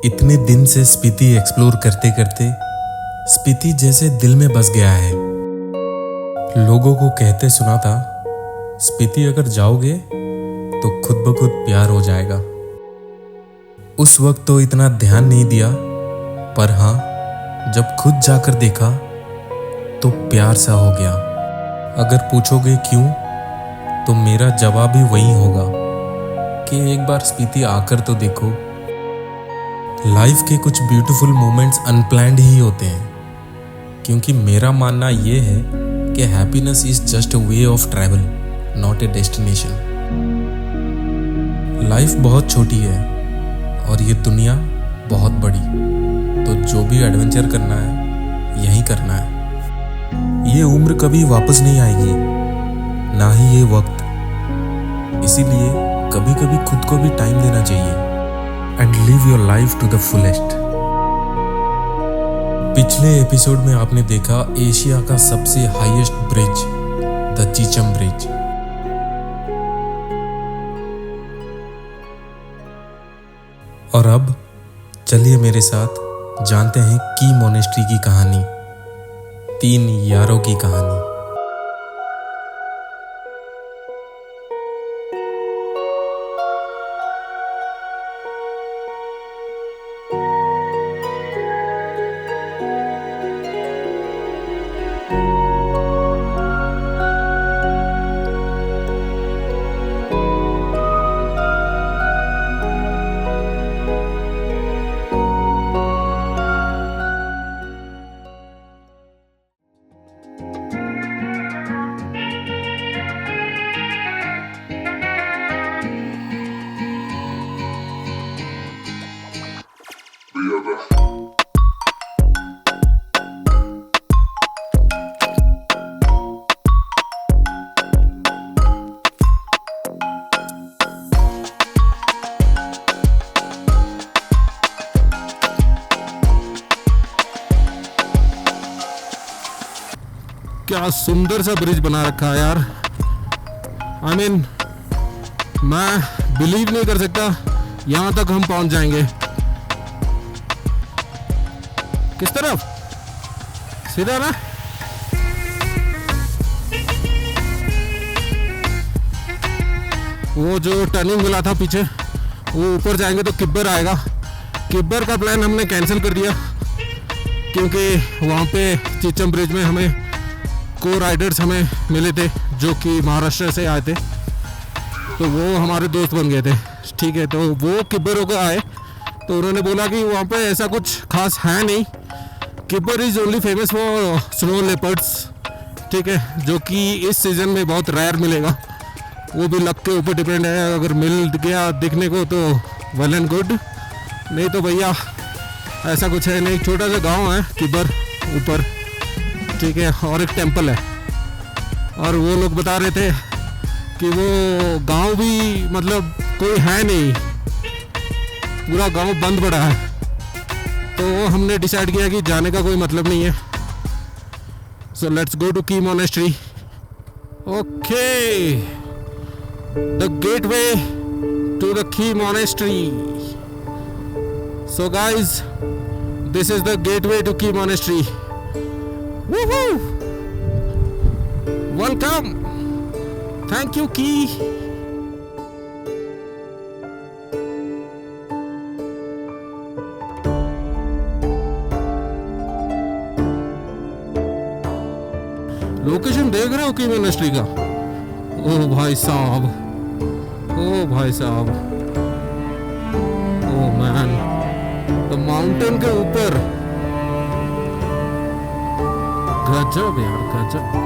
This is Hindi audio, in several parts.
इतने दिन से स्पीति एक्सप्लोर करते करते स्पीति जैसे दिल में बस गया है। लोगों को कहते सुना था, स्पीति अगर जाओगे तो खुद ब खुद प्यार हो जाएगा। उस वक्त तो इतना ध्यान नहीं दिया, पर हाँ, जब खुद जाकर देखा तो प्यार सा हो गया। अगर पूछोगे क्यों, तो मेरा जवाब भी वही होगा कि एक बार स्पीति आकर तो देखो। लाइफ के कुछ ब्यूटीफुल मोमेंट्स अनप्लैंड ही होते हैं, क्योंकि मेरा मानना ये है कि happiness is just a way of travel, not a destination. Life बहुत छोटी है और ये दुनिया बहुत बड़ी, तो जो भी एडवेंचर करना है यहीं करना है। ये उम्र कभी वापस नहीं आएगी, ना ही ये वक्त। इसीलिए कभी कभी खुद को भी टाइम देना चाहिए and live your life to the fullest. पिछले एपिसोड में आपने देखा एशिया का सबसे highest bridge, the Chicham bridge. और अब चलिए मेरे साथ जानते हैं की मोनेस्ट्री की कहानी, 3 यारों की कहानी। क्या सुंदर सा ब्रिज बना रखा है यार। I mean, मैं बिलीव नहीं कर सकता यहाँ तक हम पहुँच जाएंगे। किस तरफ? सीधा ना? वो जो टर्निंग मिला था पीछे, वो ऊपर जाएंगे तो किब्बर आएगा। किब्बर का प्लान हमने कैंसिल कर दिया, क्योंकि वहाँ पे चीचम ब्रिज में हमें को राइडर्स हमें मिले थे जो कि महाराष्ट्र से आए थे, तो वो हमारे दोस्त बन गए थे। ठीक है, तो वो किब्बर होकर आए, तो उन्होंने बोला कि वहाँ पे ऐसा कुछ खास है नहीं। Kibber is only famous for snow leopards, ठीक है, जो कि इस सीज़न में बहुत रेयर मिलेगा। वो भी लक के ऊपर डिपेंड है, अगर मिल गया दिखने को तो वेल एंड गुड, नहीं तो भैया ऐसा कुछ है नहीं। छोटा सा गाँव है किब्बर ऊपर, ठीक है, और एक टेंपल है। और वो लोग बता रहे थे कि वो गांव भी मतलब कोई है नहीं, पूरा गांव बंद पड़ा है। तो हमने डिसाइड किया कि जाने का कोई मतलब नहीं है। So let's go to Key monastery. Okay, the gateway to the Key monastery. So guys, this is the gateway to Key monastery. Woohoo! Welcome! Thank you, Key. Location देख रहे हो की मोनेस्ट्री का? ओ भाई साहब, ओ भाई साहब, ओ मैन, तो माउंटेन के ऊपर गजब यार, गजब।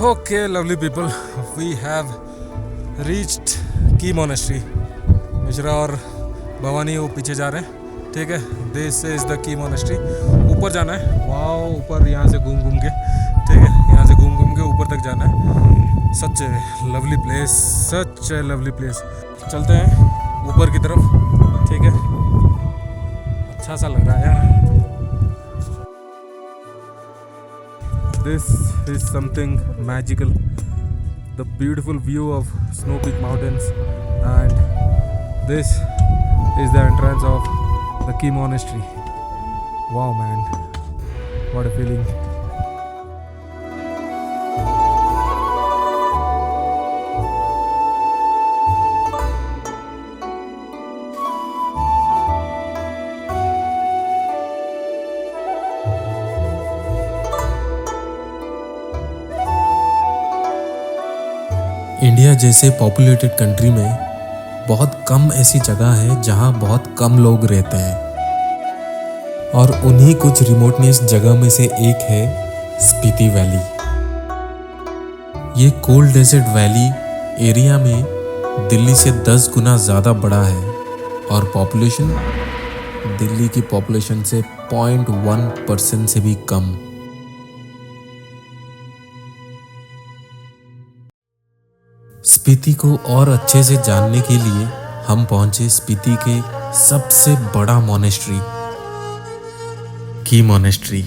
Okay, lovely people, we have reached की मोनेस्ट्री। मिश्रा और भवानी वो पीछे जा रहे हैं, ठीक है। This is the Key monastery. ऊपर जाना है, वहाँ ऊपर यहाँ से घूम घूम के, ठीक है, यहाँ से घूम घूम के ऊपर तक जाना है। Such a lovely place, such a lovely place. चलते हैं ऊपर की तरफ, ठीक है। अच्छा सा लग रहा है यार। This is something magical. The beautiful view of Snow Peak Mountains, and this is the entrance of the Key Monastery. Wow, man, what a feeling. India जैसे पॉपुलेटेड कंट्री में बहुत कम ऐसी जगह है जहां बहुत कम लोग रहते हैं, और उन्हीं कुछ रिमोटनेस जगह में से एक है स्पीति वैली। ये कोल्ड डेजर्ट वैली एरिया में दिल्ली से 10 गुना ज़्यादा बड़ा है, और पॉपुलेशन दिल्ली की पॉपुलेशन से 0.1% से भी कम। स्पीति को और अच्छे से जानने के लिए हम पहुंचे स्पीति के सबसे बड़ा मोनेस्ट्री, की मोनेस्ट्री।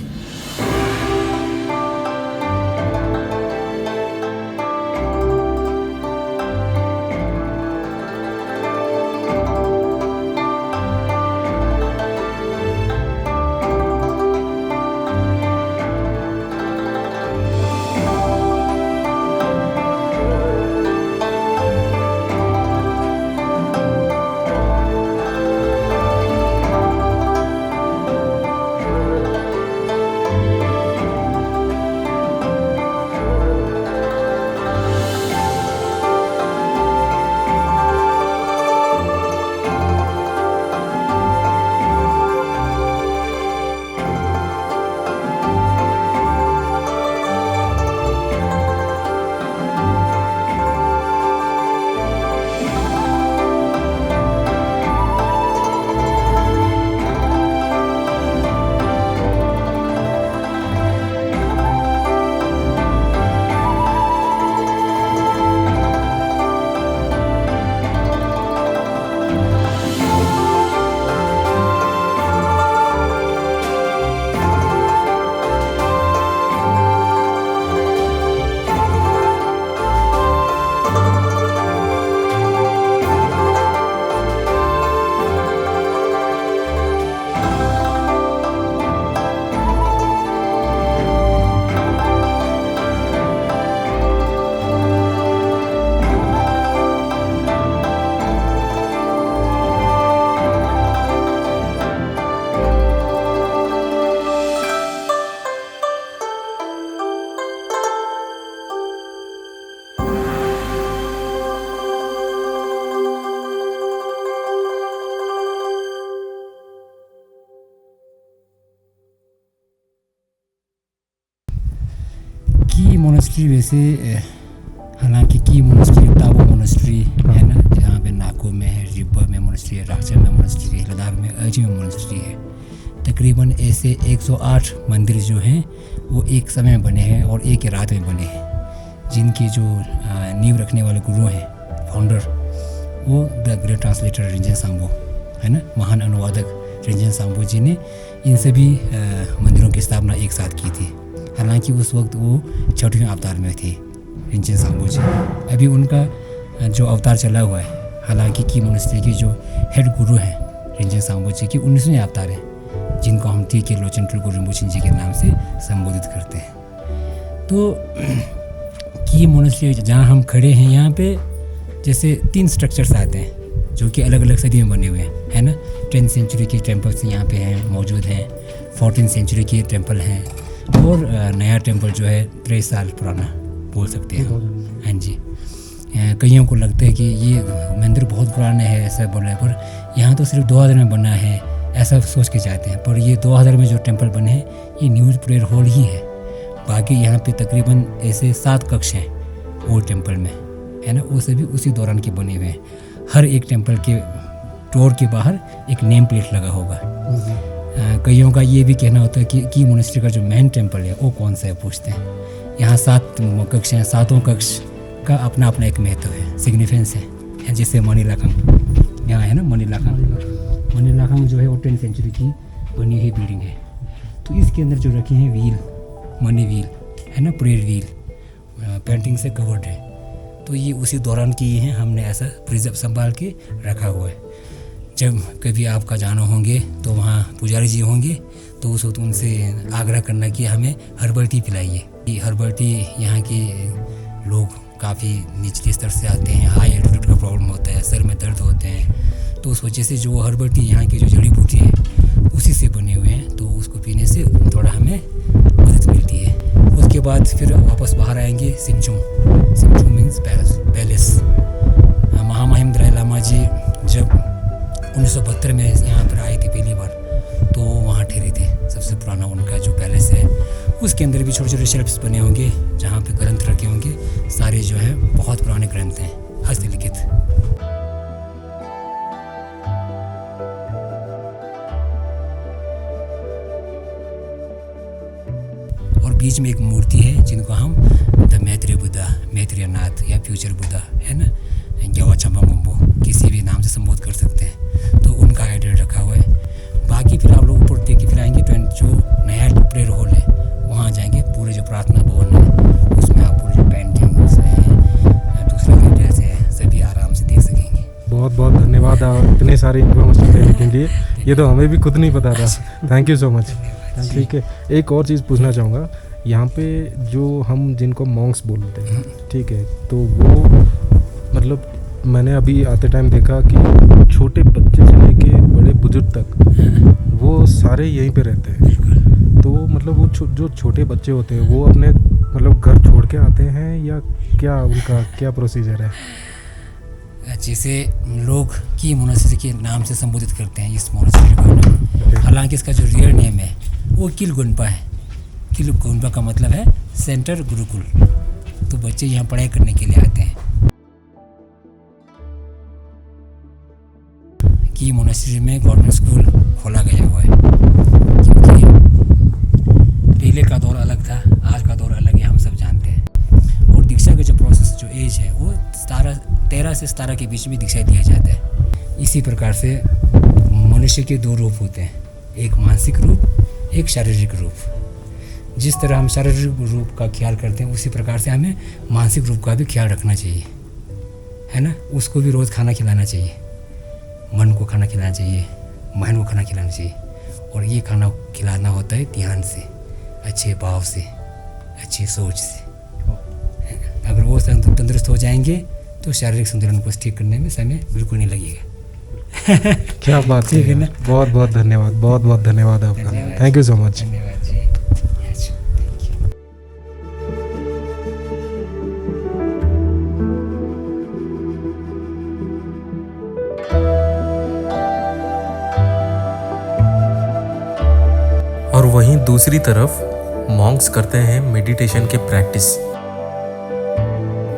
की मोनेस्ट्री वैसे हालांकि की मोनेस्ट्री ताबो मोनेस्ट्री है ना, जहाँ पे नाको में है, रिब्बा में मोनेस्ट्री है, राक्चर में मोनेस्ट्री है, लद्दाख में अर्जी में मोनेस्ट्री है। तकरीबन ऐसे 108 मंदिर जो हैं वो एक समय में बने हैं और एक ही रात में बने हैं, जिनकी जो नींव रखने वाले गुरु हैं, फाउंडर, वो द ग्रेट ट्रांसलेटर रिंजेन सांबो है ना, महान अनुवादक रिंजेन सांबो जी ने इन सभी मंदिरों की स्थापना एक साथ की थी। हालांकि उस वक्त वो 6वें अवतार में थे रिंजेन सांबो जी। अभी उनका जो अवतार चला हुआ है, हालांकि की मोनेस्ट्री की जो हेड गुरु हैं रिंजेन सांबो जी की 19वें अवतार है, जिनको हम टी के लोचन टुलगु रिम्पोछे जी के नाम से संबोधित करते हैं। तो की मोनेस्ट्री जहाँ हम खड़े हैं, यहाँ पे जैसे 3 स्ट्रक्चर्स आते हैं जो कि अलग अलग सदी में बने हुए हैं, है ना। 10th सेंचुरी के टेम्पल्स यहाँ पे हैं, मौजूद हैं, 14th सेंचुरी के टेम्पल हैं, और नया टेम्पल जो है 23 साल पुराना बोल सकते हैं हम। हाँ जी, कईयों को लगता है कि ये मंदिर बहुत पुराना है ऐसा बोल रहे हैं, पर यहाँ तो सिर्फ 2000 में बना है ऐसा सोच के जाते हैं, पर ये 2000 में जो टेम्पल बने हैं ये न्यू प्रेयर हॉल ही है। बाकी यहाँ पे तकरीबन ऐसे 7 कक्ष हैं ओल्ड टेम्पल में, है ना। वो सभी उसी दौरान के बने हुए हैं। हर एक टेम्पल के डोर के बाहर एक नेम प्लेट लगा होगा। कईयों का ये भी कहना होता है कि की मोनेस्ट्री का जो मेन टेम्पल है वो कौन सा है, पूछते हैं। यहाँ 7 कक्ष हैं, 7 कक्ष का अपना अपना एक महत्व है, सिग्निफिकेंस है। जैसे मणिलाखंग यहाँ है ना, मणिलाखंग जो है वो 10th सेंचुरी की बनी हुई बिल्डिंग है। तो इसके अंदर जो रखे हैं व्हील, मनी व्हील है ना, प्रेयर व्हील, पेंटिंग से कवर्ड है। तो ये उसी दौरान की हैं, हमने ऐसा प्रिजर्व संभाल के रखा हुआ है। जब कभी आपका जाना होंगे तो वहाँ पुजारी जी होंगे, तो उस वक्त उनसे आग्रह करना कि हमें हर्बल टी पिलाइए। हर्बल टी यहाँ के लोग काफ़ी निचले स्तर से आते हैं, हाई एल्टीट्यूड का प्रॉब्लम होता है, सर में दर्द होते हैं, तो उस वजह से जो हर्बल टी यहाँ की जो जड़ी बूटी है उसी से बने हुए हैं, तो उसको पीने से थोड़ा हमें मदद मिलती है। उसके बाद फिर वापस बाहर आएंगे सिमचू मीन्स पैलेस। महामहिम दलाई लामा जी जब 1972 में यहाँ पर आए थे पहली बार, तो वहाँ ठहरे थे। सबसे पुराना उनका जो पैलेस है उसके अंदर भी छोटे छोटे शेल्फ्स बने होंगे जहाँ पे ग्रंथ रखे होंगे। सारे जो है बहुत पुराने ग्रंथ हैं, हस्तलिखित। और बीच में एक मूर्ति है जिनको हम द मैत्रेय बुद्धा, मैत्रेय नाथ या फ्यूचर बुद्धा है ना, ग्यावा चंबा किसी भी नाम से संबोधित कर सकते हैं, तो उनका आइडल रखा हुआ है। बाकी फिर आप लोग ऊपर देख के फिर आएंगे, जो नया प्रेयर हॉल है वहाँ जाएंगे। पूरे जो प्रार्थना भवन है उसमें आप पूरे जो पेंटिंग्स हैं, दूसरे आइडल्स हैं, सभी आराम से देख सकेंगे। बहुत बहुत धन्यवाद इतने सारे इन्फॉर्मेशन देने के लिए, ये तो हमें भी खुद नहीं पता था। Thank you so much. ठीक है, एक और चीज़ पूछना चाहूँगा, यहाँ पे जो हम जिनको मॉन्क्स बोलते हैं, ठीक है, तो वो मतलब मैंने अभी आते टाइम देखा कि छोटे बच्चे से लेके बड़े बुजुर्ग तक वो सारे यहीं पे रहते हैं। तो मतलब वो जो छोटे बच्चे होते हैं वो अपने मतलब घर छोड़ के आते हैं या क्या, उनका क्या प्रोसीजर है? जैसे लोग की मोनेस्ट्री के नाम से संबोधित करते हैं इस मोनेस्ट्री को, हालांकि इसका जो रियल नेम है वो किलगोन्पा है। किलगोन्पा का मतलब है सेंटर गुरुकुल। तो बच्चे यहाँ पढ़ाई करने के लिए आते हैं। की मोनेस्ट्री में गवर्नमेंट स्कूल खोला गया हुआ है, क्योंकि पहले का दौर अलग था, आज का दौर अलग है, हम सब जानते हैं। और दीक्षा का जो प्रोसेस, जो एज है वो 13 से 17 के बीच में दीक्षा दिया जाता है। इसी प्रकार से मनुष्य के 2 रूप होते हैं, एक मानसिक रूप, एक शारीरिक रूप। जिस तरह हम शारीरिक रूप का ख्याल करते हैं उसी प्रकार से हमें मानसिक रूप का भी ख्याल रखना चाहिए, है ना। उसको भी रोज़ खाना खिलाना चाहिए, मन को खाना खिलाना चाहिए, मन को खाना खिलाना चाहिए। और ये खाना खिलाना होता है ध्यान से, अच्छे भाव से, अच्छी सोच से। अगर वो तंदुरुस्त हो जाएंगे तो शारीरिक संतुलन को ठीक करने में समय बिल्कुल नहीं लगेगा। क्या बात ठीक है ना। बहुत बहुत धन्यवाद, बहुत बहुत धन्यवाद आपका। Thank you so much. धन्यवाद जी। और वहीं दूसरी तरफ मॉन्क्स करते हैं मेडिटेशन के प्रैक्टिस,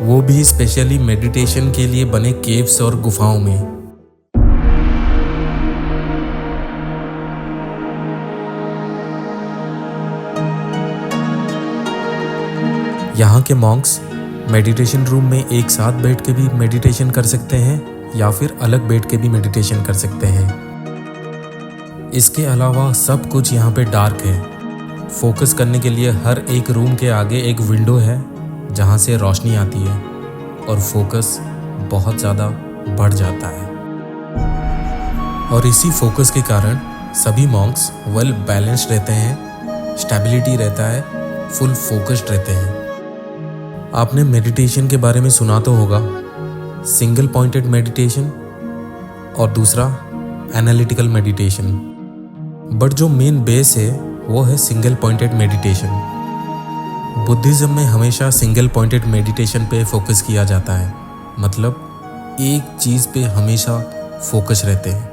वो भी स्पेशली मेडिटेशन के लिए बने केव्स और गुफाओं में। यहाँ के मॉन्क्स मेडिटेशन रूम में एक साथ बैठ के भी मेडिटेशन कर सकते हैं या फिर अलग बैठ के भी मेडिटेशन कर सकते हैं। इसके अलावा सब कुछ यहाँ पे डार्क है। फोकस करने के लिए हर एक रूम के आगे एक विंडो है जहाँ से रोशनी आती है और फोकस बहुत ज़्यादा बढ़ जाता है। और इसी फोकस के कारण सभी मॉन्क्स वेल बैलेंस्ड रहते हैं, स्टेबिलिटी रहता है, फुल फोकस्ड रहते हैं। आपने मेडिटेशन के बारे में सुना तो होगा, सिंगल पॉइंटेड मेडिटेशन और दूसरा एनालिटिकल मेडिटेशन। बट जो मेन बेस है वो है सिंगल पॉइंटेड मेडिटेशन। बुद्धिज्म में हमेशा सिंगल पॉइंटेड मेडिटेशन पे फोकस किया जाता है, मतलब एक चीज़ पे हमेशा फोकस रहते हैं।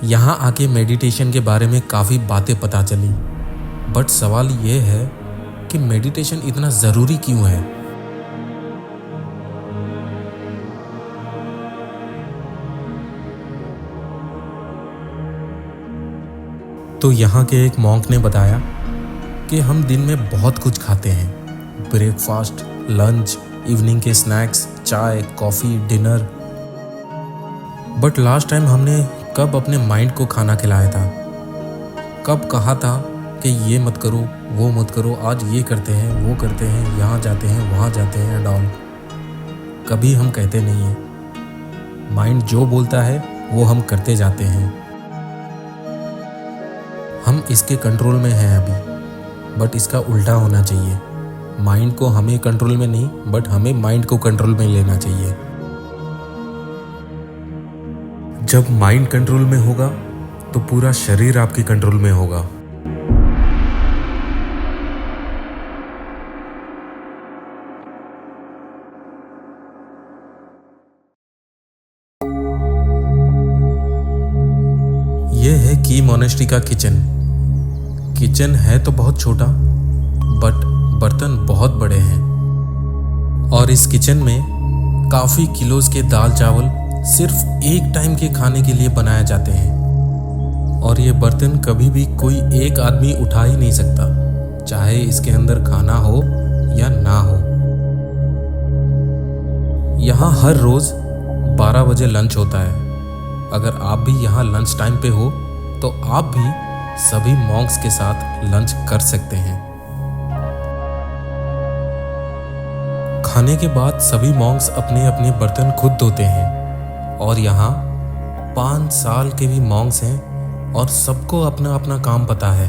यहाँ आके मेडिटेशन के बारे में काफ़ी बातें पता चली, बट सवाल ये है कि मेडिटेशन इतना ज़रूरी क्यों है। तो यहाँ के एक मॉन्क ने बताया कि हम दिन में बहुत कुछ खाते हैं, ब्रेकफास्ट, लंच, इवनिंग के स्नैक्स, चाय, coffee, dinner. But last time हमने कब अपने माइंड को खाना खिलाया था? कब कहा था कि ये मत करो, वो मत करो, आज ये करते हैं, वो करते हैं, यहाँ जाते हैं, वहाँ जाते हैं एंड ऑल? कभी हम कहते नहीं हैं। माइंड जो बोलता है वो हम करते जाते हैं। हम इसके कंट्रोल में हैं अभी, बट इसका उल्टा होना चाहिए। माइंड को हमें कंट्रोल में नहीं, बट हमें माइंड को कंट्रोल में लेना चाहिए। जब माइंड कंट्रोल में होगा तो पूरा शरीर आपके कंट्रोल में होगा। यह है की मोनेस्ट्री का किचन। किचन है तो बहुत छोटा, बट बर्तन बहुत बड़े हैं। और इस किचन में काफ़ी किलोज के दाल चावल सिर्फ एक टाइम के खाने के लिए बनाए जाते हैं। और ये बर्तन कभी भी कोई एक आदमी उठा ही नहीं सकता, चाहे इसके अंदर खाना हो या ना हो। यहाँ हर रोज़ 12 बजे लंच होता है। अगर आप भी यहाँ लंच टाइम पे हो तो आप भी सभी मॉन्क्स के साथ लंच कर सकते हैं। खाने के बाद सभी मॉन्क्स अपने अपने बर्तन खुद धोते हैं। और यहाँ 5 साल के भी मॉन्क्स हैं और सबको अपना अपना काम पता है।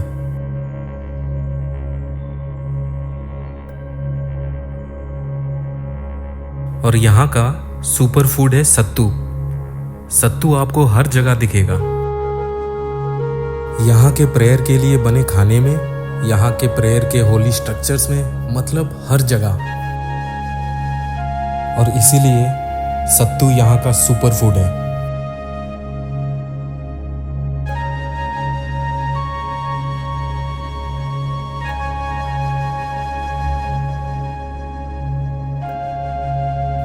और यहाँ का सुपर फूड है सत्तू। सत्तू आपको हर जगह दिखेगा। यहाँ के प्रेयर के लिए बने खाने में, यहाँ के प्रेयर के होली स्ट्रक्चर्स में, मतलब हर जगह। और इसीलिए सत्तू यहाँ का सुपर फूड है।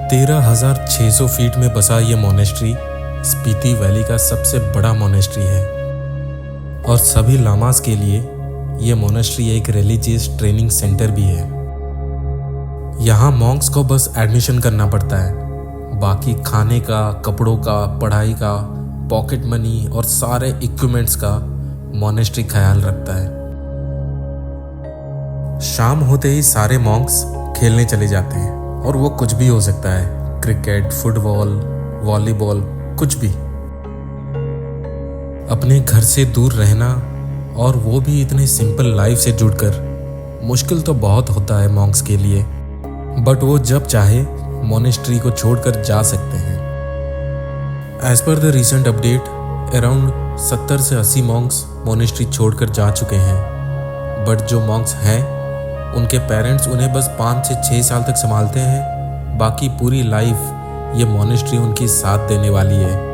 तेरह 13,600 फीट में बसा ये मोनेस्ट्री स्पीति वैली का सबसे बड़ा मोनेस्ट्री है। और सभी लामास के लिए ये मोनेस्ट्री एक रिलीजियस ट्रेनिंग सेंटर भी है। यहाँ मॉन्क्स को बस एडमिशन करना पड़ता है, बाकी खाने का, कपड़ों का, पढ़ाई का, पॉकेट मनी और सारे इक्विपमेंट्स का मोनेस्ट्री ख्याल रखता है। शाम होते ही सारे मॉन्क्स खेलने चले जाते हैं, और वो कुछ भी हो सकता है, क्रिकेट, फुटबॉल, वॉलीबॉल, कुछ भी। अपने घर से दूर रहना, और वो भी इतने सिंपल लाइफ से जुड़कर, मुश्किल तो बहुत होता है मॉन्क्स के लिए। बट वो जब चाहे मोनेस्ट्री को छोड़कर जा सकते हैं। As per the recent update, around 70 से 80 मॉन्क्स मोनेस्ट्री छोड़कर जा चुके हैं। बट जो मॉन्क्स हैं, उनके पेरेंट्स उन्हें बस 5 से 6 साल तक संभालते हैं। बाकी पूरी लाइफ ये मोनेस्ट्री उनकी साथ देने वाली है।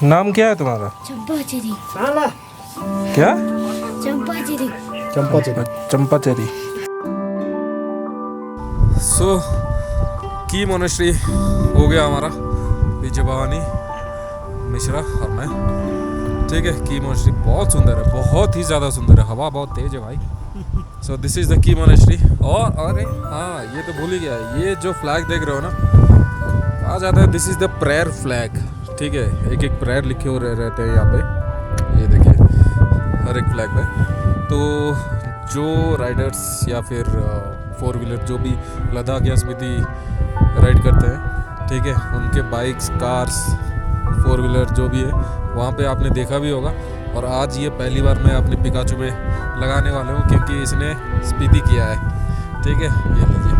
नाम क्या है तुम्हारा? चंपाचेरी। क्या? चंपाचेरी। चंपाचेरी। सो की मोनेस्ट्री हो गया हमारा, विजय भवानी मिश्रा और मैं। ठीक है, की मोनेस्ट्री बहुत सुंदर है, बहुत ही ज़्यादा सुंदर है। हवा बहुत तेज है भाई। So this is the Key monastery. और अरे हाँ, ये तो भूल ही गया, ये जो फ्लैग देख रहे हो ना, कहा जाता है this is the prayer flag. ठीक है, एक एक प्रेयर लिखे हुए रहते हैं यहाँ पे, ये देखिए हर एक फ्लैग पे। तो जो राइडर्स या फिर 4 व्हीलर जो भी लद्दाख या स्पीति राइड करते हैं, ठीक है, उनके बाइक्स, कार्स, 4 व्हीलर जो भी है, वहाँ पे आपने देखा भी होगा। और आज ये पहली बार मैं अपने पिकाचू में लगाने वाला हूँ, क्योंकि इसने स्पीति किया है। ठीक है, ये लीजिए।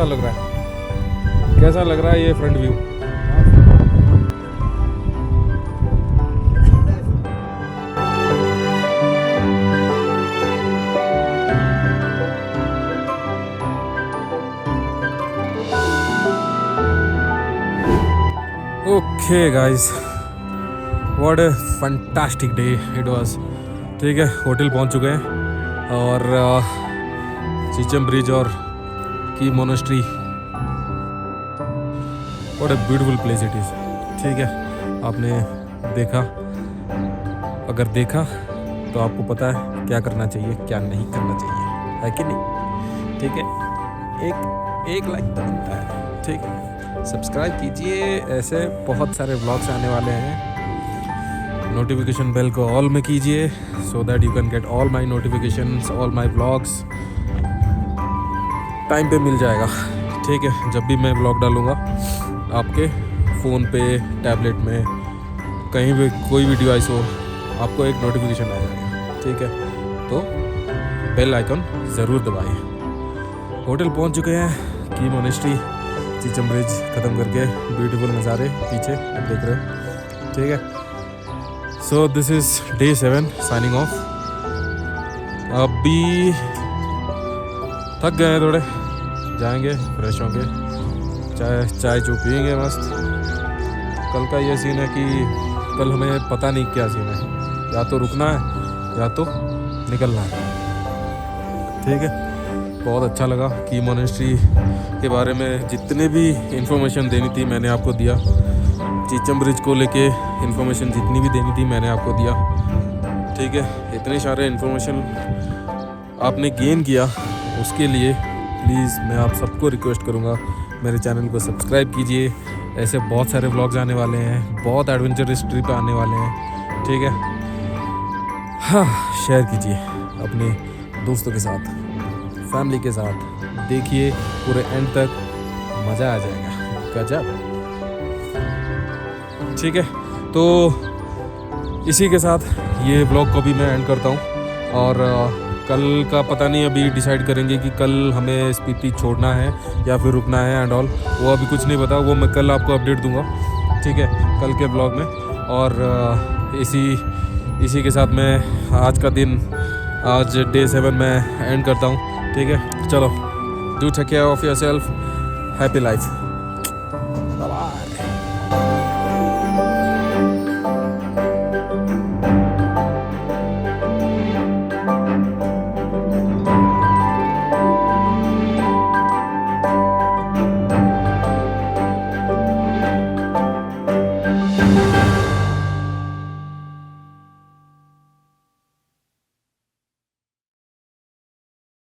कैसा लग रहा है? कैसा लग रहा है ये front view? Okay guys, what a fantastic day it was. ठीक है, होटल पहुंच चुके हैं और चीचम ब्रिज और की monastery, what a beautiful place it is. ठीक है, आपने देखा, अगर देखा तो आपको पता है क्या करना चाहिए क्या नहीं करना चाहिए, है कि नहीं? ठीक है, एक लाइक तो बनता है। ठीक है, सब्सक्राइब कीजिए, ऐसे बहुत सारे व्लॉग्स आने वाले हैं। नोटिफिकेशन बेल को ऑल में कीजिए so that you can get all my notifications, all my vlogs time पे मिल जाएगा। ठीक है, जब भी मैं व्लॉग डालूँगा आपके फ़ोन पे, टैबलेट में, कहीं भी कोई भी डिवाइस हो, आपको एक नोटिफिकेशन आ जाएगा। ठीक है, तो बेल आइकन ज़रूर दबाइए। होटल पहुंच चुके हैं, की मोनेस्ट्री, चीचम ब्रिज ख़त्म करके ब्यूटीफुल नज़ारे पीछे आप देख रहे हो। ठीक है, so this is day 7 signing off. अभी थक गए हैं थोड़े, जाएंगे फ्रेश होंगे, चाय चू पियेंगे मस्त। कल का ये सीन है कि कल हमें पता नहीं क्या सीन है, या तो रुकना है या तो निकलना है। ठीक है, बहुत अच्छा लगा की मोनेस्ट्री के बारे में जितने भी इंफॉर्मेशन देनी थी मैंने आपको दिया। चीचम ब्रिज को लेके इंफॉर्मेशन जितनी भी देनी थी मैंने आपको दिया। ठीक है, इतने सारे इंफॉर्मेशन आपने गेन किया, उसके लिए प्लीज़ मैं आप सबको रिक्वेस्ट करूँगा मेरे चैनल को सब्सक्राइब कीजिए। ऐसे बहुत सारे व्लॉग्स आने वाले हैं, बहुत एडवेंचरस ट्रिप आने वाले हैं। ठीक है, हाँ, शेयर कीजिए अपने दोस्तों के साथ, फैमिली के साथ, देखिए पूरे एंड तक, मज़ा आ जाएगा, गजब। ठीक है, तो इसी के साथ ये व्लॉग को भी मैं एंड करता हूँ और कल का पता नहीं, अभी डिसाइड करेंगे कि कल हमें स्पीति छोड़ना है या फिर रुकना है एंड ऑल, वो अभी कुछ नहीं पता, वो मैं कल आपको अपडेट दूंगा। ठीक है, कल के ब्लॉग में। और इसी के साथ मैं आज का दिन, आज डे 7 में एंड करता हूँ। ठीक है, चलो, do take care of yourself, happy life.